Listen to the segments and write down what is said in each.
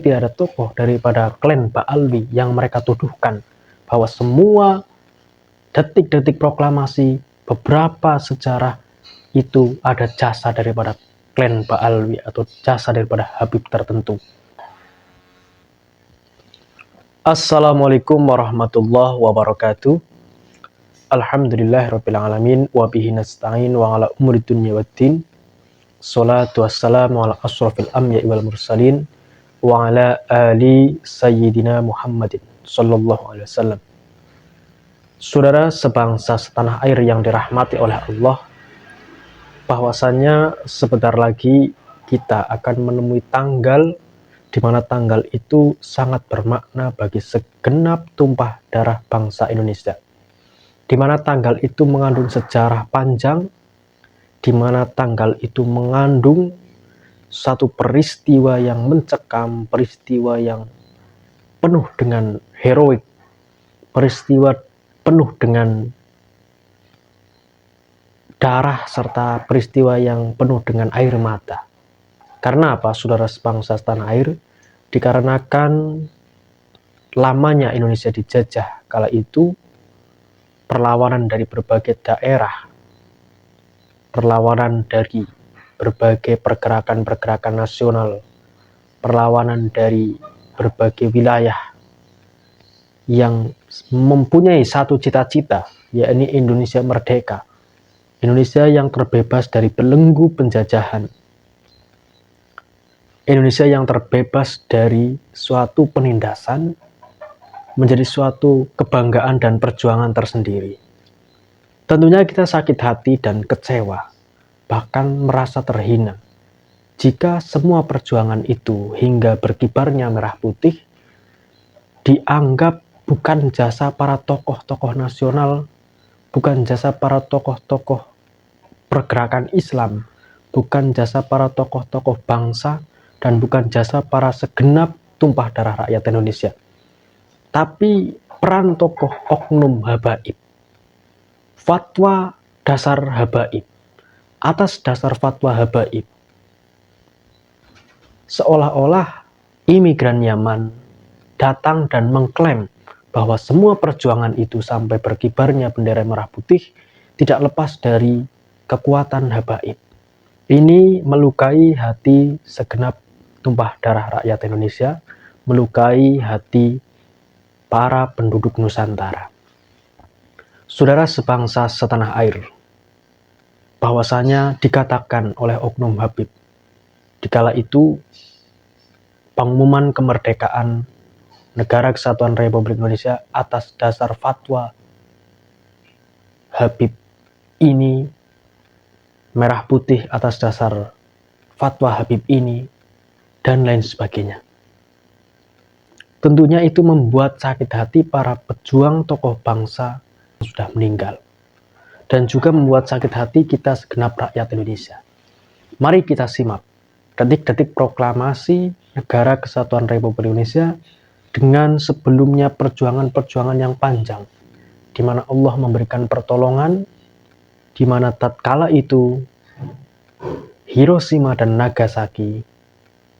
tidak ada tokoh daripada klan Ba'alwi yang mereka tuduhkan bahwa semua detik-detik proklamasi beberapa sejarah itu ada jasa daripada klan Ba'alwi atau jasa daripada Habib tertentu. Assalamualaikum warahmatullahi wabarakatuh. Alhamdulillahirabbil alamin wa bihi nasta'in wa ala umuri dunya waddin. Shalatu wassalamu ala asyrafil anbiya'i wal mursalin wa ala ali sayyidina Muhammadin sallallahu alaihi wasallam. Saudara sebangsa setanah air yang dirahmati oleh Allah, bahwasanya sebentar lagi kita akan menemui tanggal di mana tanggal itu sangat bermakna bagi segenap tumpah darah bangsa Indonesia. Di mana tanggal itu mengandung sejarah panjang, di mana tanggal itu mengandung satu peristiwa yang mencekam, peristiwa yang penuh dengan heroik, peristiwa penuh dengan darah, serta peristiwa yang penuh dengan air mata. Karena apa, saudara sebangsa setanah air? Dikarenakan lamanya Indonesia dijajah kala itu, perlawanan dari berbagai daerah, perlawanan dari berbagai pergerakan-pergerakan nasional, perlawanan dari berbagai wilayah yang mempunyai satu cita-cita, yakni Indonesia merdeka, Indonesia yang terbebas dari belenggu penjajahan, Indonesia yang terbebas dari suatu penindasan, menjadi suatu kebanggaan dan perjuangan tersendiri. Tentunya kita sakit hati dan kecewa, bahkan merasa terhina, jika semua perjuangan itu hingga berkibarnya merah putih dianggap bukan jasa para tokoh-tokoh nasional, bukan jasa para tokoh-tokoh pergerakan Islam, bukan jasa para tokoh-tokoh bangsa, dan bukan jasa para segenap tumpah darah rakyat Indonesia. Tapi peran tokoh oknum habaib, fatwa dasar habaib. Atas dasar fatwa habaib, seolah-olah imigran Yaman datang dan mengklaim bahwa semua perjuangan itu sampai berkibarnya bendera merah putih tidak lepas dari kekuatan habaib. Ini melukai hati segenap tumpah darah rakyat Indonesia, melukai hati para penduduk Nusantara. Saudara sebangsa setanah air, bahwasanya dikatakan oleh oknum Habib, dikala itu pengumuman kemerdekaan Negara Kesatuan Republik Indonesia atas dasar fatwa Habib ini, merah putih atas dasar fatwa Habib ini, dan lain sebagainya. Tentunya itu membuat sakit hati para pejuang tokoh bangsa yang sudah meninggal, dan juga membuat sakit hati kita segenap rakyat Indonesia. Mari kita simak detik-detik proklamasi Negara Kesatuan Republik Indonesia dengan sebelumnya perjuangan-perjuangan yang panjang, di mana Allah memberikan pertolongan, di mana tatkala itu Hiroshima dan Nagasaki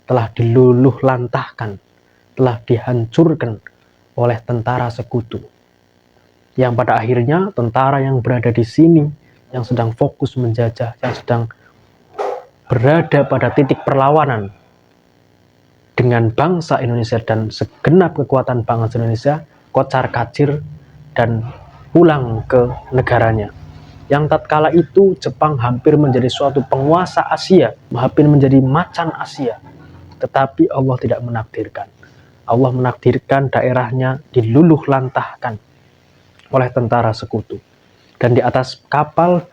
telah diluluh lantahkan, telah dihancurkan oleh tentara sekutu, yang pada akhirnya tentara yang berada di sini, yang sedang fokus menjajah, yang sedang berada pada titik perlawanan dengan bangsa Indonesia dan segenap kekuatan bangsa Indonesia, kocar kacir dan pulang ke negaranya. Yang tatkala itu Jepang hampir menjadi suatu penguasa Asia, hampir menjadi macan Asia, tetapi Allah tidak menakdirkan. Allah menakdirkan daerahnya diluluh lantahkan oleh tentara sekutu. Dan di atas kapal,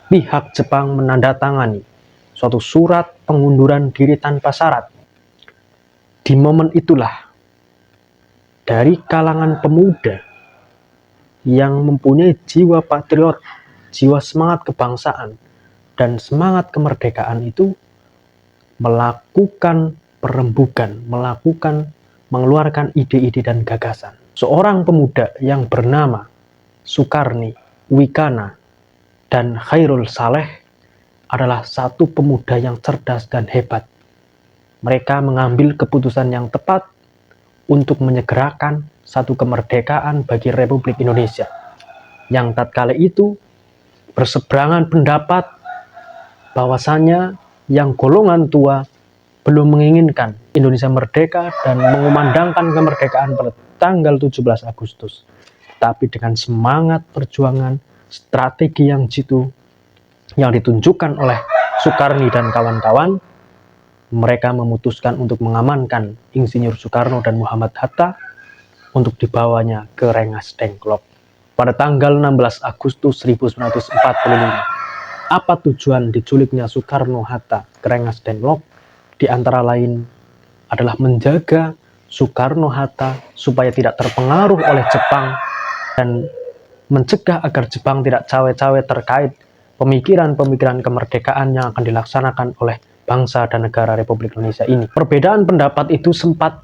pihak Jepang menandatangani suatu surat pengunduran diri tanpa syarat. Di momen itulah, dari kalangan pemuda yang mempunyai jiwa patriot, jiwa semangat kebangsaan, dan semangat kemerdekaan itu melakukan perembukan, mengeluarkan ide-ide dan gagasan. Seorang pemuda yang bernama Sukarni, Wikana, dan Khairul Saleh adalah satu pemuda yang cerdas dan hebat. mereka mengambil keputusan yang tepat untuk menyegerakan satu kemerdekaan bagi Republik Indonesia, yang tatkala itu berseberangan pendapat bahwasannya yang golongan tua belum menginginkan Indonesia merdeka dan mengumandangkan kemerdekaan pada tanggal 17 Agustus. Tapi dengan semangat perjuangan, strategi yang jitu yang ditunjukkan oleh Soekarni dan kawan-kawan, mereka memutuskan untuk mengamankan Insinyur Soekarno dan Muhammad Hatta untuk dibawanya ke Rengas Dengklok pada tanggal 16 Agustus 1945. Apa tujuan diculiknya Soekarno-Hatta ke Rengas Dengklok? Di antara lain adalah menjaga Soekarno-Hatta supaya tidak terpengaruh oleh Jepang dan mencegah agar Jepang tidak cawe-cawe terkait pemikiran-pemikiran kemerdekaan yang akan dilaksanakan oleh bangsa dan negara Republik Indonesia ini. Perbedaan pendapat itu sempat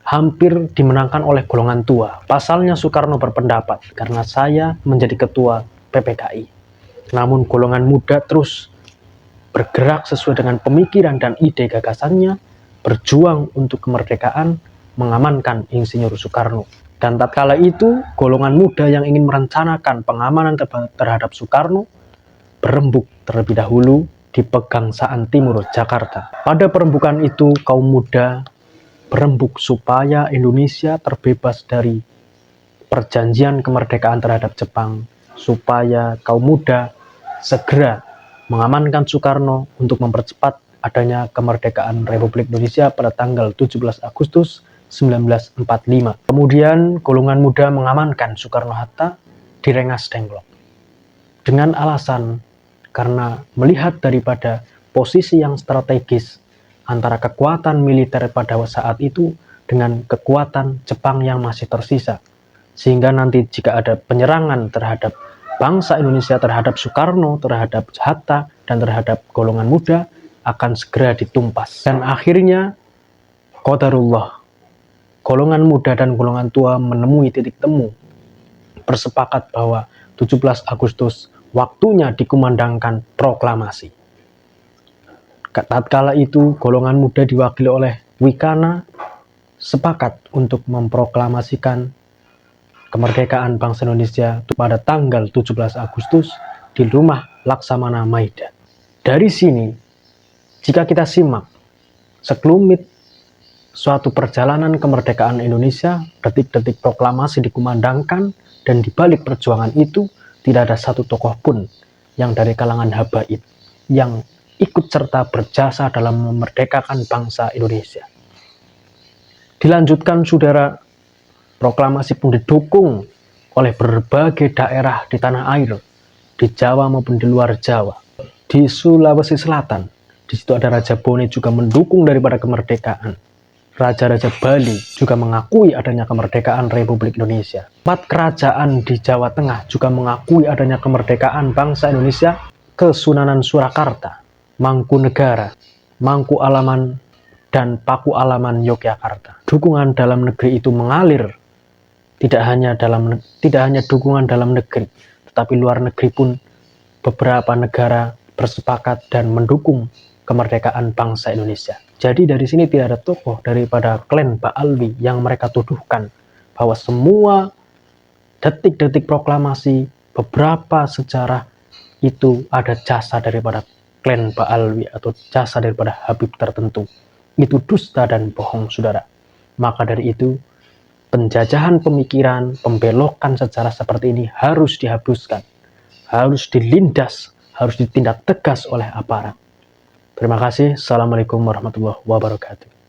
hampir dimenangkan oleh golongan tua. Pasalnya Soekarno berpendapat, karena saya menjadi ketua PPKI. Namun golongan muda terus bergerak sesuai dengan pemikiran dan ide gagasannya, berjuang untuk kemerdekaan, mengamankan Insinyur Soekarno. Dan tatkala itu, golongan muda yang ingin merencanakan pengamanan terhadap Soekarno berembuk terlebih dahulu di Pegangsaan Timur, Jakarta. Pada perembukan itu, kaum muda berembuk supaya Indonesia terbebas dari perjanjian kemerdekaan terhadap Jepang, supaya kaum muda segera mengamankan Soekarno untuk mempercepat adanya kemerdekaan Republik Indonesia pada tanggal 17 Agustus 1945. Kemudian golongan muda mengamankan Soekarno-Hatta di Rengas Dengklok dengan alasan karena melihat daripada posisi yang strategis antara kekuatan militer pada saat itu dengan kekuatan Jepang yang masih tersisa, sehingga nanti jika ada penyerangan terhadap bangsa Indonesia, terhadap Soekarno, terhadap Hatta, dan terhadap golongan muda akan segera ditumpas. Dan akhirnya qadarullah, golongan muda dan golongan tua menemui titik temu, bersepakat bahwa 17 Agustus waktunya dikumandangkan proklamasi. Tatkala itu golongan muda diwakili oleh Wikana sepakat untuk memproklamasikan kemerdekaan bangsa Indonesia pada tanggal 17 Agustus di rumah Laksamana Maida. Dari sini, jika kita simak sekelumit suatu perjalanan kemerdekaan Indonesia, detik-detik proklamasi dikumandangkan, dan di balik perjuangan itu tidak ada satu tokoh pun yang dari kalangan habaib yang ikut serta berjasa dalam memerdekakan bangsa Indonesia. Dilanjutkan saudara, proklamasi pun didukung oleh berbagai daerah di tanah air, di Jawa maupun di luar Jawa. Di Sulawesi Selatan, di situ ada Raja Bone juga mendukung daripada kemerdekaan. Raja-raja Bali juga mengakui adanya kemerdekaan Republik Indonesia. 4 kerajaan di Jawa Tengah juga mengakui adanya kemerdekaan bangsa Indonesia. Kesunanan Surakarta, Mangkunegara, Mangku Alaman, dan Paku Alaman Yogyakarta. Dukungan dalam negeri itu mengalir, tidak hanya dukungan dalam negeri, tetapi luar negeri pun beberapa negara bersepakat dan mendukung kemerdekaan bangsa Indonesia. Jadi dari sini tidak ada tokoh daripada klan Ba'alwi yang mereka tuduhkan bahwa semua detik-detik proklamasi, beberapa sejarah itu ada jasa daripada klan Ba'alwi atau jasa daripada Habib tertentu. Itu dusta dan bohong, saudara. Maka dari itu, penjajahan pemikiran, pembelokan sejarah seperti ini harus dihapuskan, harus dilindas, harus ditindak tegas oleh aparat. Terima kasih. Assalamualaikum warahmatullahi wabarakatuh.